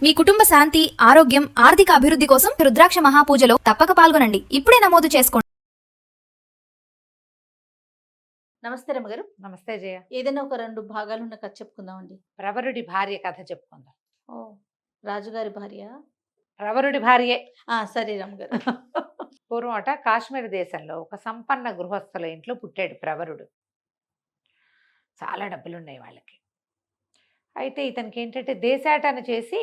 మీ కుటుంబ శాంతి, ఆరోగ్యం, ఆర్థిక అభివృద్ధి కోసం రుద్రాక్ష మహాపూజలో తప్పక పాల్గొనండి. ఇప్పుడే నమోదు చేసుకోండి. నమస్తే రమ్మగారు. నమస్తే జయ. ఏదైనా ఒక 2 భాగాలు ఉన్న కథ చెప్పుకుందామండి. ప్రవరుడి భార్య కథ చెప్పుకుందాం. ఓ, రాజుగారి భార్య. ప్రవరుడి భార్యే. సరే రమ్మగారు. పూర్వం అట కాశ్మీర్ దేశంలో ఒక సంపన్న గృహస్థుల ఇంట్లో పుట్టాడు ప్రవరుడు. చాలా డబ్బులున్నాయి వాళ్ళకి. అయితే ఇతనికి ఏంటంటే దేశాటన చేసి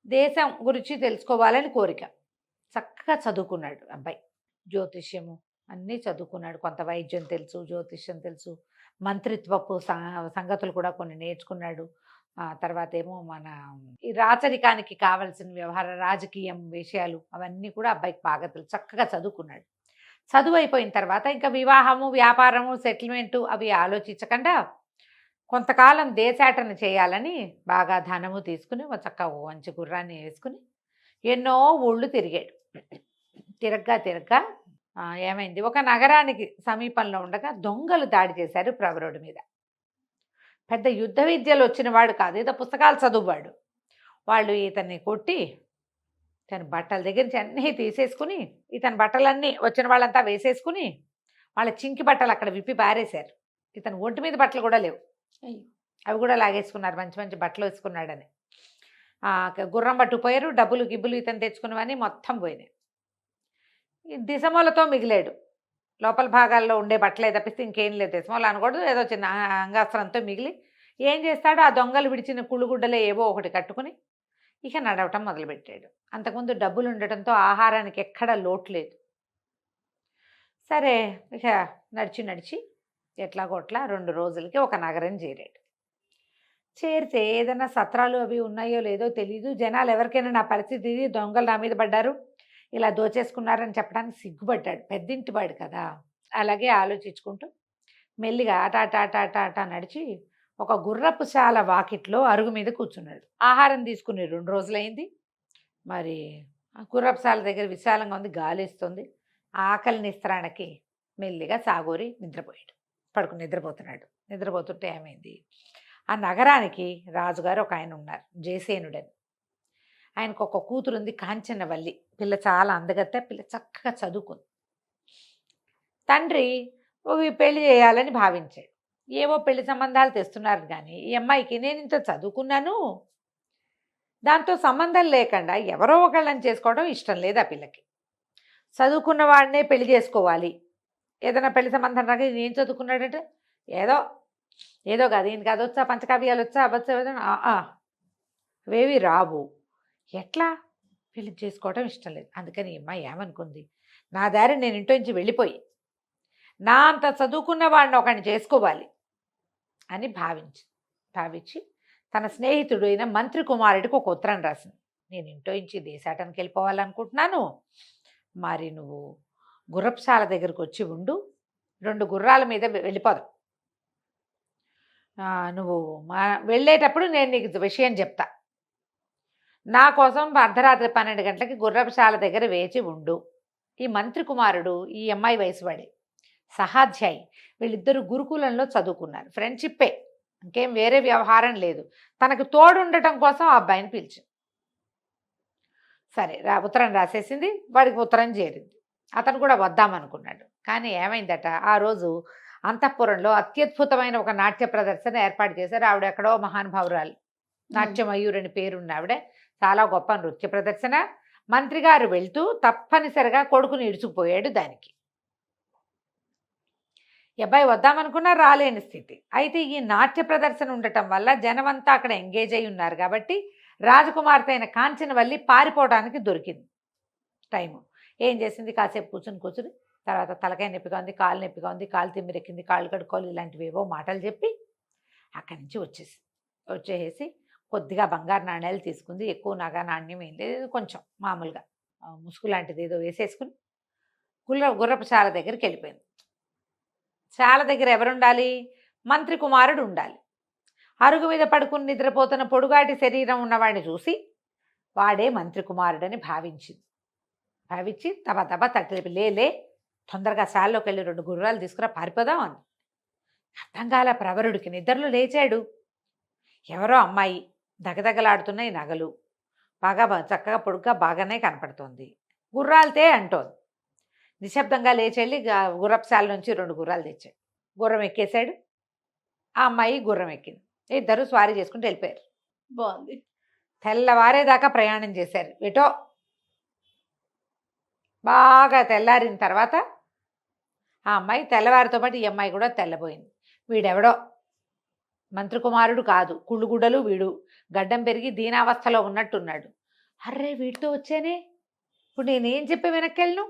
దేశం గురించి తెలుసుకోవాలని కోరిక. చక్కగా చదువుకున్నాడు అబ్బాయి. జ్యోతిష్యము అన్నీ చదువుకున్నాడు. కొంత వైద్యం తెలుసు, జ్యోతిష్యం తెలుసు, మంత్రిత్వపు సంగతులు కూడా కొన్ని నేర్చుకున్నాడు. తర్వాత ఏమో మన ఈ రాచరికానికి కావలసిన వ్యవహార రాజకీయం విషయాలు అవన్నీ కూడా అబ్బాయికి బాగా తెలుసు. చక్కగా చదువుకున్నాడు. చదువు అయిపోయిన తర్వాత ఇంకా వివాహము, వ్యాపారము, సెటిల్మెంటు అవి ఆలోచించకుండా కొంతకాలం దేశాటన చేయాలని బాగా ధనము తీసుకుని చక్కగా మంచి గుర్రాన్ని వేసుకుని ఎన్నో ఊళ్ళు తిరిగాడు. తిరగ్గా ఏమైంది, ఒక నగరానికి సమీపంలో ఉండగా దొంగలు దాడి చేశారు ప్రవరుడి మీద. పెద్ద యుద్ధ విద్యలు వచ్చిన వాడు కాదు, ఏదో పుస్తకాలు చదువువాడు. వాళ్ళు ఇతన్ని కొట్టి ఇతని బట్టల దగ్గర నుంచి అన్నీ తీసేసుకుని ఇతని బట్టలన్నీ వచ్చిన వాళ్ళంతా వేసేసుకుని వాళ్ళ చింకి బట్టలు అక్కడ విప్పి పారేశారు. ఇతను ఒంటి మీద బట్టలు కూడా లేవు, అవి కూడా లాగేసుకున్నారు. మంచి మంచి బట్టలు వేసుకున్నాడని. గుర్రం పట్టుకుపోయారు. డబ్బులు గిబ్బులు ఇతను తెచ్చుకున్నవన్నీ మొత్తం పోయినాయి. దిశమూలతో మిగిలాడు. లోపల భాగాల్లో ఉండే బట్టలే తప్పిస్తే ఇంకేం లేదు. దిశమూల అనకూడదు, ఏదో చిన్న అంగాస్త్రంతో మిగిలి ఏం చేస్తాడు, ఆ దొంగలు విడిచిన కుళ్ళుగుడ్డలే ఏవో ఒకటి కట్టుకుని ఇక నడవటం మొదలుపెట్టాడు. అంతకుముందు డబ్బులు ఉండటంతో ఆహారానికి ఎక్కడా లోటు లేదు. సరే ఇక నడిచి ఎట్లాగోట్లా 2 రోజులకి ఒక నగరం చేరాడు. చేరితే ఏదైనా సత్రాలు అవి ఉన్నాయో లేదో తెలీదు. జనాలు ఎవరికైనా నా పరిస్థితి ఇది, దొంగలు నా మీద పడ్డారు, ఇలా దోచేసుకున్నారని చెప్పడానికి సిగ్గుపడ్డాడు. పెద్దింటివాడు కదా. అలాగే ఆలోచించుకుంటూ మెల్లిగా ఆట నడిచి ఒక గుర్రపుశాల వాకిట్లో అరుగు మీద కూర్చున్నాడు. ఆహారం తీసుకుని 2 రోజులైంది. మరి గుర్రపుశాల దగ్గర విశాలంగా ఉంది, గాలిస్తుంది. ఆకలి నిస్త్రాణకి మెల్లిగా సాగోరి నిద్రపోయాడు. నిద్రపోతున్నాడు. నిద్రపోతుంటే ఏమైంది, ఆ నగరానికి రాజుగారు ఒక ఆయన ఉన్నారు, జయసేనుడని. ఆయనకు ఒక కూతురు ఉంది, కాంచనవల్లి. పిల్ల చాలా అందగత్త, పిల్ల చక్కగా చదువుకుంది. తండ్రి పెళ్లి చేయాలని భావించాడు. ఏవో పెళ్లి సంబంధాలు తెస్తున్నారు కానీ ఈ అమ్మాయికి నేను ఇంత చదువుకున్నాను, దాంతో సంబంధం లేకుండా ఎవరో ఒకళ్ళని చేసుకోవడం ఇష్టం లేదు ఆ పిల్లకి. చదువుకున్న వాడినే పెళ్లి చేసుకోవాలి. ఏదైనా పెళ్లి సంబంధం రాక నేను చదువుకున్నాడంటే ఏదో కాదు, ఈయనకి అది వచ్చా, పంచకావ్యాలు వచ్చా, అవేవి రావు. ఎట్లా పెళ్లి చేసుకోవడం ఇష్టం లేదు. అందుకని ఈ అమ్మాయి ఏమనుకుంది, నా దారి నేను ఇంట్లో నుంచి వెళ్ళిపోయి నా అంత చదువుకున్న వాడిని ఒకడిని చేసుకోవాలి అని భావించి తన స్నేహితుడు అయిన మంత్రి కుమారుడికి ఒక ఉత్తరం రాసింది. నేను ఇంట్లో నుంచి దేశాటానికి వెళ్ళిపోవాలనుకుంటున్నాను, మరి నువ్వు గుర్రపుశాల దగ్గరకు వచ్చి ఉండు, 2 గుర్రాల మీద వెళ్ళిపోదాం. నువ్వు వెళ్ళేటప్పుడు నేను నీకు విషయం చెప్తా. నా కోసం అర్ధరాత్రి 12 గంటలకి గుర్రపుశాల దగ్గర వేచి ఉండు. ఈ మంత్రి కుమారుడు ఈ అమ్మాయి వయసువాడే, సహాధ్యాయి. వీళ్ళిద్దరూ గురుకులంలో చదువుకున్నారు. ఫ్రెండ్షిప్పే, ఇంకేం వేరే వ్యవహారం లేదు. తనకు తోడు ఉండటం కోసం ఆ అబ్బాయిని పిలిచి సరే ఉత్తరం రాసేసింది. వాడికి ఉత్తరం చేరింది. అతను కూడా వద్దామనుకున్నాడు. కానీ ఏమైందట, ఆ రోజు అంతఃపురంలో అత్యద్భుతమైన ఒక నాట్య ప్రదర్శన ఏర్పాటు చేశారు. ఆవిడ ఎక్కడో మహానుభావురాలు, నాట్యమయూర్ అని పేరున్న ఆవిడ. చాలా గొప్ప నృత్య ప్రదర్శన. మంత్రి గారు వెళ్తూ తప్పనిసరిగా కొడుకుని ఇడుచుకుపోయాడు దానికి. అబ్బాయి వద్దామనుకున్నా రాలేని స్థితి. అయితే ఈ నాట్య ప్రదర్శన ఉండటం వల్ల జనమంతా అక్కడ ఎంగేజ్ అయి ఉన్నారు కాబట్టి రాజకుమార్తె అయిన కాంచనవల్లి పారిపోవడానికి దొరికింది టైము. ఏం చేసింది, కాసేపు కూర్చుని తర్వాత తలకాయ నొప్పిగా ఉంది, కాలు నొప్పిగా ఉంది, కాలు తిమ్మిరెక్కింది, కాళ్ళు కడుక్కోవాలి, ఇలాంటివి ఏవో మాటలు చెప్పి అక్కడి నుంచి వచ్చేసి కొద్దిగా బంగారు నాణ్యాలు తీసుకుంది. ఎక్కువ నగ నాణ్యం ఏం లేదు, కొంచెం మామూలుగా ముసుగు లాంటిది ఏదో వేసేసుకుని గుర్రపుశాల దగ్గరికి వెళ్ళిపోయింది. శాల దగ్గర ఎవరుండాలి, మంత్రి కుమారుడు ఉండాలి. అరుగు మీద పడుకుని నిద్రపోతున్న పొడుగాటి శరీరం ఉన్నవాడిని చూసి వాడే మంత్రి కుమారుడని భావించి తబ తట్టలిపి లేలే, తొందరగా శాలలోకి వెళ్ళి 2 గుర్రాలు తీసుకురా, పారిపోదాం అంది. అర్థం కాల ప్రవరుడికి. నిద్రలో లేచాడు. ఎవరో అమ్మాయి దగదగలాడుతున్న ఈ నగలు బాగా చక్కగా పొడుగ్గా బాగానే కనపడుతోంది. గుర్రాలతే అంటోంది. నిశ్శబ్దంగా లేచెళ్ళి గుర్రపుశాల నుంచి 2 గుర్రాలు తెచ్చాడు. గుర్రం ఎక్కేశాడు. ఆ అమ్మాయి గుర్రం ఎక్కింది. ఇద్దరు స్వారీ చేసుకుంటూ వెళ్ళిపోయారు. బాగుంది. తెల్లవారేదాకా ప్రయాణం చేశారు. ఎటో బాగా తెల్లారిన తర్వాత ఆ అమ్మాయి తెల్లవారితో పాటు ఈ అమ్మాయి కూడా తెల్లబోయింది. వీడెవడో మంత్రి కుమారుడు కాదు, కుళ్ళుగుడ్డలు వీడు, గడ్డం పెరిగి దీనావస్థలో ఉన్నట్టున్నాడు. అర్రే వీడితో వచ్చానే, ఇప్పుడు నేనేం చెప్పి వెనక్కెళ్ళను?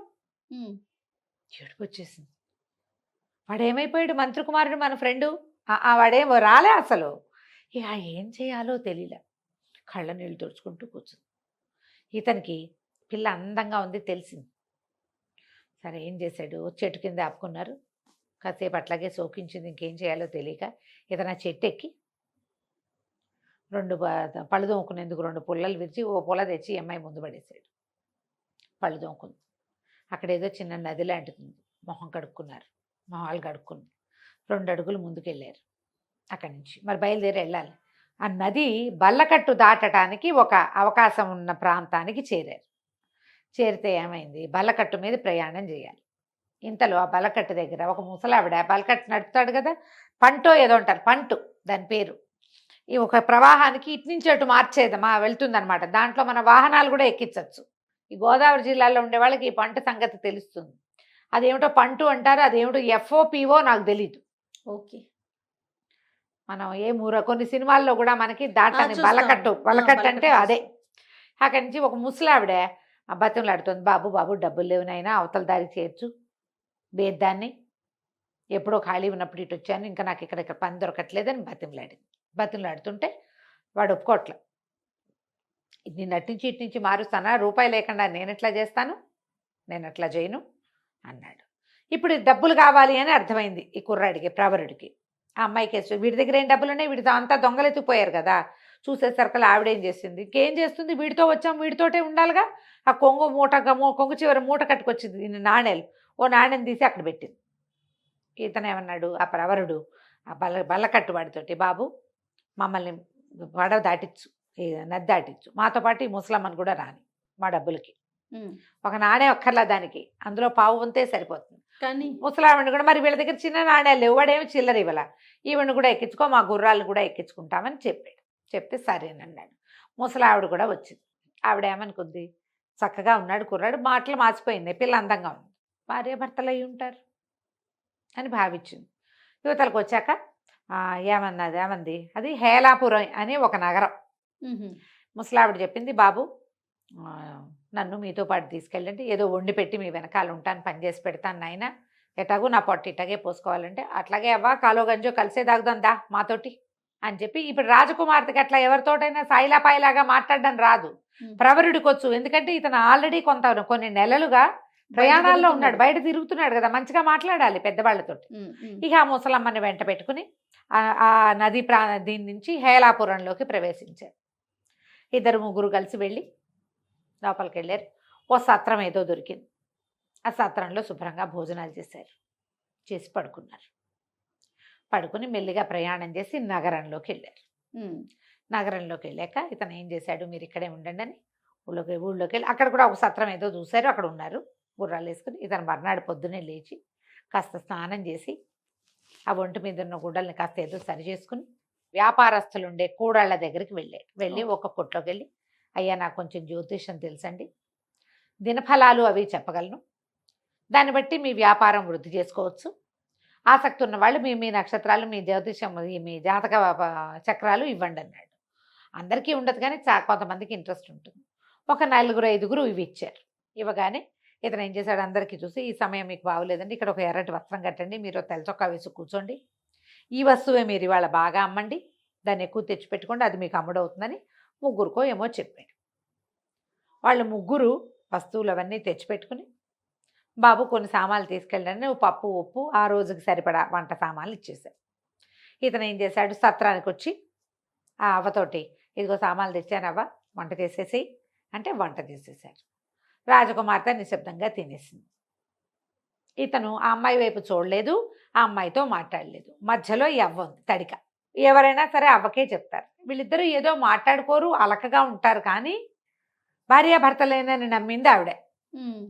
ఏడుపు వచ్చేసింది. వాడేమైపోయాడు? మంత్రి కుమారుడు మన ఫ్రెండు, వాడేమో రాలే అసలు. ఇక ఏం చేయాలో తెలియలే. కళ్ళ నీళ్ళు తుడుచుకుంటూ కూర్చుంది. ఇతనికి పిల్ల అందంగా ఉంది తెలిసింది. సరే ఏం చేశాడు? చెట్టు కింద ఆపుకున్నారు. కాసేపు అట్లాగే సోకించింది. ఇంకేం చేయాలో తెలియక ఇతను ఆ చెట్టు ఎక్కి 2 పళ్ళు దోముకునేందుకు 2 పుల్లలు విరిచి ఓ పుల్ల తెచ్చి ఈ అమ్మాయి ముందు పడేశాడు. పళ్ళు దోముకుంది. అక్కడ ఏదో చిన్న నది లాంటిది. మొహం కడుక్కున్నారు. మొహాలు కడుక్కుని 2 అడుగులు ముందుకెళ్ళారు. అక్కడి నుంచి మరి బయలుదేరి వెళ్ళాలి. ఆ నది బల్లకట్టు దాటడానికి ఒక అవకాశం ఉన్న ప్రాంతానికి చేరారు. చేరితే ఏమైంది? బల్లకట్టు మీద ప్రయాణం చేయాలి. ఇంతలో ఆ బల్లకట్టు దగ్గర ఒక ముసలావిడ బల్లకట్టు నడుపుతాడు కదా, పంటో ఏదో అంటారు, పంటు దాని పేరు. ఈ ఒక ప్రవాహానికి ఇటు నుంచి అటు మార్చేదమా వెళ్తుందనమాట. దాంట్లో మన వాహనాలు కూడా ఎక్కించవచ్చు. ఈ గోదావరి జిల్లాలో ఉండే వాళ్ళకి ఈ పంట సంగతి తెలుస్తుంది. అదేమిటో పంటు అంటారు, అదేమిటో FOPO నాకు తెలీదు. ఓకే. మనం కొన్ని సినిమాల్లో కూడా మనకి దాటని చూస్తాం. బల్లకట్టు బల్లకట్టు అంటే అదే. అక్కడి నుంచి ఒక ముసలావిడ బతిమలాడుతుంది. బాబు బాబు డబ్బులు లేవు నాయనా, అవతల దారికి చేర్చు, బేద్దాన్ని, ఎప్పుడో ఖాళీ ఉన్నప్పుడు ఇటు వచ్చాను, ఇంకా నాకు ఇక్కడ పని దొరకట్లేదని బతిమలాడుతుంటే వాడు ఒప్పుకోట్ల. నిన్ను అట్నుంచి ఇటు నుంచి మారుస్తానా, రూపాయి లేకుండా నేను ఎట్లా చేస్తాను, నేను అట్లా చేయను అన్నాడు. ఇప్పుడు డబ్బులు కావాలి అని అర్థమైంది ఈ కుర్రాడికి, ప్రవరుడికి. ఆ అమ్మాయికి వీడి దగ్గర ఏం డబ్బులు ఉన్నాయి, వీడితో అంతా దొంగలెత్తిపోయారు కదా. చూసేసరికి ఆవిడేం చేసింది, ఇంకేం చేస్తుంది, వీడితో వచ్చాం వీడితోటే ఉండాలిగా. ఆ కొంగు చివరి మూట కట్టుకొచ్చింది ఇన్ని నాణేలు. ఓ నాణ్యం తీసి అక్కడ పెట్టింది. ఇతను ఏమన్నాడు, ఆ ప్రవరుడు ఆ బల్లకట్టు వాడితోటి, బాబు మమ్మల్ని పడవ దాటిచ్చు, నది దాటిచ్చు, మాతో పాటు ఈ ముసలమ్మని కూడా రాని, మా డబ్బులకి ఒక నాణ్యం ఒక్కర్లా దానికి, అందులో పావు వంతే సరిపోతుంది. కానీ ముసలావిడిని కూడా, మరి వీళ్ళ దగ్గర చిన్న నాణ్యాలు లేవు, వాడేమి చిల్లర ఇవ్వాల, ఈవిడిని కూడా ఎక్కించుకో, మా గుర్రాలను కూడా ఎక్కించుకుంటామని చెప్పాడు. చెప్తే సరేనన్నాడు. ముసలావిడ కూడా వచ్చింది. ఆవిడ ఏమనుకుంది, చక్కగా ఉన్నాడు కుర్రాడు, మాటలు మార్చిపోయింది, పిల్ల అందంగా ఉంది, భార్య భర్తలు అయి ఉంటారు అని భావించింది. యువతలకు వచ్చాక ఏమంది, అది హేలాపురం అని ఒక నగరం. ముసలావిడ చెప్పింది, బాబు నన్ను మీతో పాటు తీసుకెళ్ళండి, ఏదో వండి పెట్టి మీ వెనకాల ఉంటాను, పని చేసి పెడతాను నాయన, ఎటాగూ నా పొట్టు ఇట్లాగే పోసుకోవాలంటే, అట్లాగే అవ్వా కాలో గంజో కలిసే తాగుదాందా మాతోటి అని చెప్పి. ఇప్పుడు రాజకుమార్తెకి అట్లా ఎవరితోటైనా సాయిలాపాయిలాగా మాట్లాడడం రాదు, ప్రవరుడికి వచ్చు. ఎందుకంటే ఇతను ఆల్రెడీ కొన్ని నెలలుగా ప్రయాణాల్లో ఉన్నాడు, బయట తిరుగుతున్నాడు కదా, మంచిగా మాట్లాడాలి పెద్దవాళ్ళతో. ఇక ఆ ముసలమ్మని వెంట పెట్టుకుని ఆ నది దీని నుంచి హేలాపురంలోకి ప్రవేశించారు. 2-3 కలిసి వెళ్ళి లోపలికి వెళ్ళారు. ఓ సత్రం ఏదో దొరికింది. ఆ సత్రంలో శుభ్రంగా భోజనాలు చేసి పడుకున్నారు. పడుకుని మెల్లిగా ప్రయాణం చేసి నగరంలోకి వెళ్ళారు. నగరంలోకి వెళ్ళాక ఇతను ఏం చేశాడు, మీరు ఇక్కడే ఉండండి అని ఊళ్ళోకి వెళ్ళి అక్కడ కూడా ఒక సత్రం ఏదో చూశారు, అక్కడ ఉన్నారు గుర్రాలు వేసుకుని. ఇతను మర్నాడు పొద్దున్నే లేచి కాస్త స్నానం చేసి ఆ ఒంటి మీద ఉన్న గుడ్డల్ని కాస్త ఏదో సరి చేసుకుని వ్యాపారస్తులు ఉండే కూడాళ్ళ దగ్గరికి వెళ్ళి ఒక కొట్లోకి వెళ్ళి, అయ్యా నాకు కొంచెం జ్యోతిషం తెలుసండి, దినఫలాలు అవి చెప్పగలను, దాన్ని బట్టి మీ వ్యాపారం వృద్ధి చేసుకోవచ్చు, ఆసక్తి ఉన్న వాళ్ళు మీ నక్షత్రాలు, మీ జ్యోతిషం, మీ జాతక చక్రాలు ఇవ్వండి అన్నాడు. అందరికీ ఉండదు కానీ కొంతమందికి ఇంట్రెస్ట్ ఉంటుంది. ఒక 4-5 ఇవి ఇచ్చారు. ఇవ్వగానే ఇతను ఏం చేశాడు, అందరికీ చూసి, ఈ సమయం మీకు బాగోలేదండి, ఇక్కడ ఒక ఎర్రటి వస్త్రం కట్టండి, మీరు తెల్ల చొక్కా వేసి కూర్చోండి, ఈ వస్తువే మీరు ఇవాళ బాగా అమ్మండి, దాన్ని ఎక్కువ తెచ్చిపెట్టుకోండి, అది మీకు అమ్ముడవుతుందని 3కో ఏమో చెప్పాడు. వాళ్ళు 3 వస్తువులు అవన్నీ తెచ్చిపెట్టుకుని, బాబు కొన్ని సామాన్లు తీసుకెళ్ళండి, పప్పు ఉప్పు ఆ రోజుకి సరిపడా వంట సామాన్లు ఇచ్చేశారు. ఇతను ఏం చేశాడు, సత్రానికి వచ్చి ఆ అవ్వతోటి, ఇదిగో సామాన్లు తెచ్చానవ్వ, వంట చేసేసి అంటే వంట చేసేసారు. రాజకుమార్తె నిశ్శబ్దంగా తినేసింది. ఇతను ఆ అమ్మాయి వైపు చూడలేదు, ఆ అమ్మాయితో మాట్లాడలేదు. మధ్యలో ఈ అవ్వ ఉంది తడిక, ఎవరైనా సరే అవ్వకే చెప్తారు. వీళ్ళిద్దరూ ఏదో మాట్లాడుకోరు, అలకగా ఉంటారు, కానీ భార్యాభర్తలేనని నమ్మింది ఆవిడే. ఉమ్.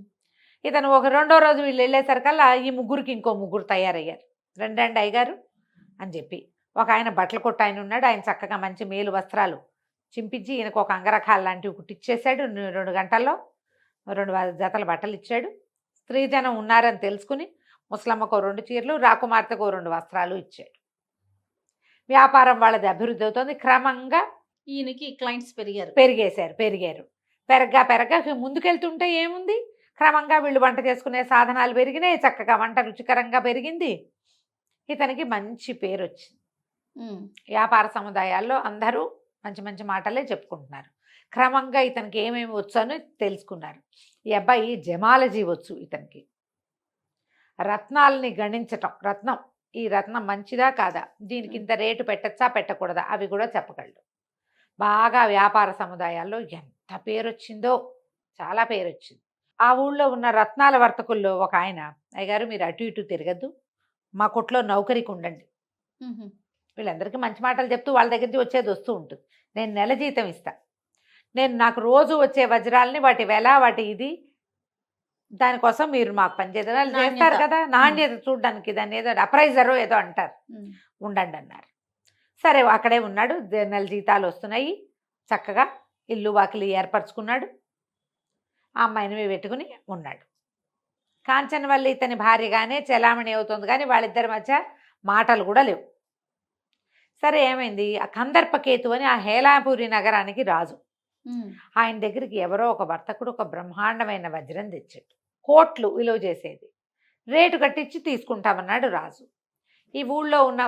ఇతను ఒక రెండో రోజు వీళ్ళు వెళ్ళేసరికల్లా ఈ ముగ్గురికి ఇంకో ముగ్గురు తయారయ్యారు. రండి అయ్యగారు అని చెప్పి. ఒక ఆయన బట్టల కొట్టు ఆయన ఉన్నాడు. ఆయన చక్కగా మంచి మేలు వస్త్రాలు చింపించి ఈయనకు ఒక అంగరఖాలు లాంటివి కుట్టిచ్చేసాడు. 2 గంటల్లో 2 జతల బట్టలు ఇచ్చాడు. స్త్రీజనం ఉన్నారని తెలుసుకుని ముసలమ్మకో 2 చీరలు, రాకుమార్తెకో 2 వస్త్రాలు ఇచ్చాడు. వ్యాపారం వాళ్ళది అభివృద్ధి అవుతుంది. క్రమంగా ఈయనకి క్లయింట్స్ పెరిగారు. పెరిగారు. పెరగ్గా ముందుకెళ్తుంటే ఏముంది, క్రమంగా వీళ్ళు వంట చేసుకునే సాధనాలు పెరిగినాయి. చక్కగా వంట రుచికరంగా పెరిగింది. ఇతనికి మంచి పేరు వచ్చింది. ఉమ్. వ్యాపార సముదాయాల్లో అందరూ మంచి మంచి మాటలే చెప్పుకుంటున్నారు. క్రమంగా ఇతనికి ఏమేమి వచ్చు అని తెలుసుకున్నారు. ఈ అబ్బాయి జమాలజీ వచ్చు ఇతనికి. రత్నాలని గణించటం, ఈ రత్నం మంచిదా కాదా, దీనికి ఇంత రేటు పెట్టచ్చా పెట్టకూడదా, అవి కూడా చెప్పగలడు. బాగా వ్యాపార సముదాయాల్లో ఎంత పేరు వచ్చిందో, చాలా పేరు వచ్చింది. ఆ ఊళ్ళో ఉన్న రత్నాల వర్తకుల్లో ఒక ఆయన, అయ్యగారు మీరు అటు ఇటు తిరగద్దు, మా కొట్లో నౌకరికి ఉండండి. ఉహు. వీళ్ళందరికీ మంచి మాటలు చెప్తూ వాళ్ళ దగ్గర నుంచి వచ్చేది వస్తూ ఉంటుంది. నేను నెల జీతం ఇస్తా, నాకు రోజు వచ్చే వజ్రాలని వాటి వెల వాటి ఇది, దానికోసం మీరు మాకు పనిచేయాలి చేస్తారు కదా, నాణ్యత చూడడానికి, దాన్ని ఏదో అప్రైజరో ఏదో అంటారు, ఉమ్. ఉండండి అన్నారు. సరే అక్కడే ఉన్నాడు. నెల జీతాలు వస్తున్నాయి. చక్కగా ఇల్లు వాకిలి ఏర్పరచుకున్నాడు. ఆ అమ్మాయిని పెట్టుకుని ఉన్నాడు. కాంచనవల్లి ఇతని భార్యగానే చెలామణి అవుతుంది, కానీ వాళ్ళిద్దరి మధ్య మాటలు కూడా లేవు. సరే ఏమైంది, ఆ కందర్పకేతు అని ఆ హేలాపురి నగరానికి రాజు. ఉమ్. ఆయన దగ్గరికి ఎవరో ఒక వర్తకుడు ఒక బ్రహ్మాండమైన వజ్రం తెచ్చాడు. కోట్లు విలువ చేసేది. రేటు కట్టించి తీసుకుంటామన్నాడు రాజు. ఈ ఊళ్ళో ఉన్న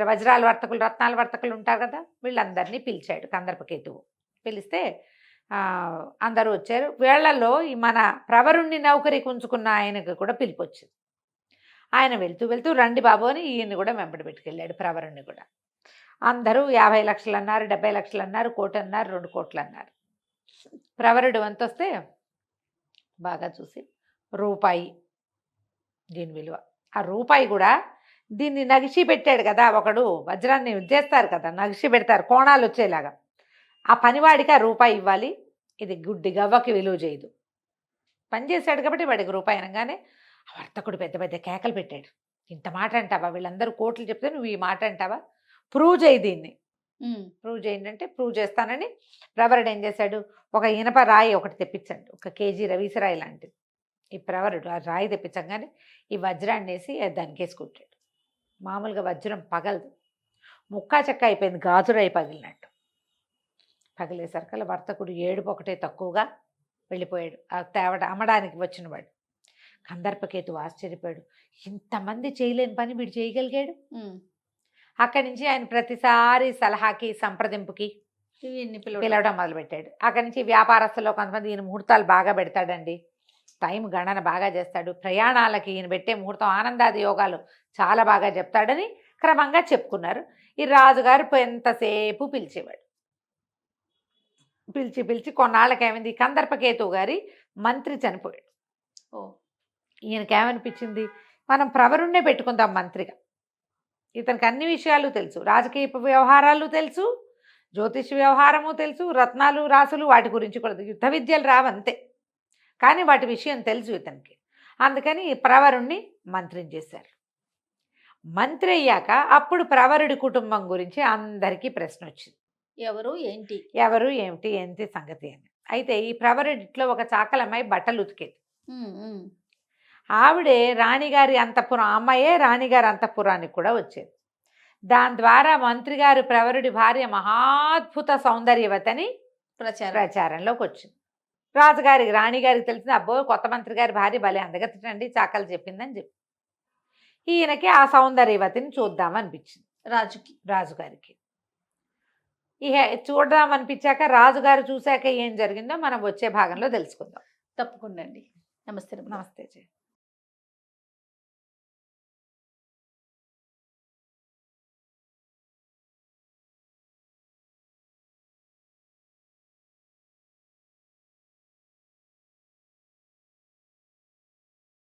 వజ్రాల వర్తకులు, రత్నాల వర్తకులు ఉంటారు కదా, వీళ్ళందరినీ పిలిచాడు కందర్పకేతువు. పిలిస్తే అందరూ వచ్చారు. వీళ్లలో ఈ మన ప్రవరుణ్ణి నౌకరికి ఉంచుకున్న ఆయనకు కూడా పిలిపి వచ్చింది. ఆయన వెళ్తూ రండి బాబు అని ఈయన్ని కూడా వెంబడి పెట్టుకెళ్ళాడు, ప్రవరుణ్ణి కూడా. అందరూ 50 లక్షలు అన్నారు, 70 లక్షలు అన్నారు, 1 కోటి అన్నారు, 2 కోట్లు అన్నారు. ప్రవరుడు వంతొస్తే బాగా చూసి రూపాయి దీని విలువ. ఆ రూపాయి కూడా దీన్ని నగిషి పెట్టాడు కదా, ఒకడు వజ్రాన్ని చేస్తారు కదా, నగిషి పెడతారు కోణాలు వచ్చేలాగా. ఆ పనివాడికి ఆ రూపాయి ఇవ్వాలి, ఇది గుడ్డి గవ్వకి విలువ చేయదు. పని చేశాడు కాబట్టి వాడికి రూపాయి అనగానే ఆ వర్తకుడు పెద్ద పెద్ద కేకలు పెట్టాడు. ఇంత మాట అంటావా, వీళ్ళందరూ కోట్లు చెప్తే నువ్వు ఈ మాట అంటావా, ప్రూవ్ చేయి దీన్ని, ప్రూవ్ చేయండి అంటే ప్రూవ్ చేస్తానని ప్రవరుడు ఏం చేశాడు, ఒక ఇనప రాయి ఒకటి తెప్పించండి, 1 కేజీ రవీసరాయి లాంటిది. ఈ ప్రవరుడు ఆ రాయి తెప్పించగానే ఈ వజ్రాన్ని వేసి దానికి వేసుకుంటాడు. మామూలుగా వజ్రం పగలదు, ముక్కా చెక్క అయిపోయింది, గాజురాయి పగిలినట్టు. పగిలేసరికల్లా వర్తకుడు ఏడుపు ఒకటే తక్కువగా వెళ్ళిపోయాడు. ఆ అమ్మడానికి వచ్చినవాడు. కందర్పకేతు ఆశ్చర్యపోయాడు, ఇంతమంది చేయలేని పని వీడు చేయగలిగాడు. అక్కడి నుంచి ఆయన ప్రతిసారి సలహాకి సంప్రదింపుకి పిలవడం మొదలుపెట్టాడు. అక్కడి నుంచి వ్యాపారస్తుల్లో కొంతమంది ఈయన ముహూర్తాలు బాగా పెడతాడండి, టైం గణన బాగా చేస్తాడు, ప్రయాణాలకి ఈయన పెట్టే ముహూర్తం ఆనందాది యోగాలు చాలా బాగా చెప్తాడని క్రమంగా చెప్పుకున్నారు. ఈ రాజుగారు ఎంతసేపు పిలిచేవాడు. పిలిచి కొన్నాళ్ళకి ఏమైంది, కందర్పకేతు గారి మంత్రి చనిపోయాడు. ఈయనకేమనిపించింది, మనం ప్రవరుణ్ణే పెట్టుకుందాం మంత్రిగా. ఇతనికి అన్ని విషయాలు తెలుసు, రాజకీయ వ్యవహారాలు తెలుసు, జ్యోతిష వ్యవహారము తెలుసు, రత్నాలు రాసులు వాటి గురించి కూడా, యుద్ధ విద్యలు రావంతే, కానీ వాటి విషయం తెలుసు ఇతనికి. అందుకని ప్రవరుణ్ణి మంత్రిని చేశారు. మంత్రి అయ్యాక అప్పుడు ప్రవరుడి కుటుంబం గురించి అందరికీ ప్రశ్న వచ్చింది, ఎవరు ఏంటి సంగతి అని. అయితే ఈ ప్రవరుడిట్లో ఒక చాకలమ్మాయి బట్టలు ఉతికేది. ఆవిడే రాణిగారి అంతఃపురం, అమ్మాయే రాణిగారి అంతఃపురానికి కూడా వచ్చేది. దాని ద్వారా మంత్రి గారు ప్రవరుడి భార్య మహాద్భుత సౌందర్యవతని ప్రచారంలోకి వచ్చింది. రాణిగారికి తెలిసింది, అబ్బో కొత్త మంత్రి గారి భార్య భలే అందగతిటండి, చాకలు చెప్పిందని చెప్పి ఈయనకి ఆ సౌందర్యవతిని చూద్దామనిపించింది రాజుగారికి. ఇక చూద్దామనిపించాక రాజుగారు చూశాక ఏం జరిగిందో మనం వచ్చే భాగంలో తెలుసుకుందాం. తప్పకుండా అండి. నమస్తే. నమస్తే.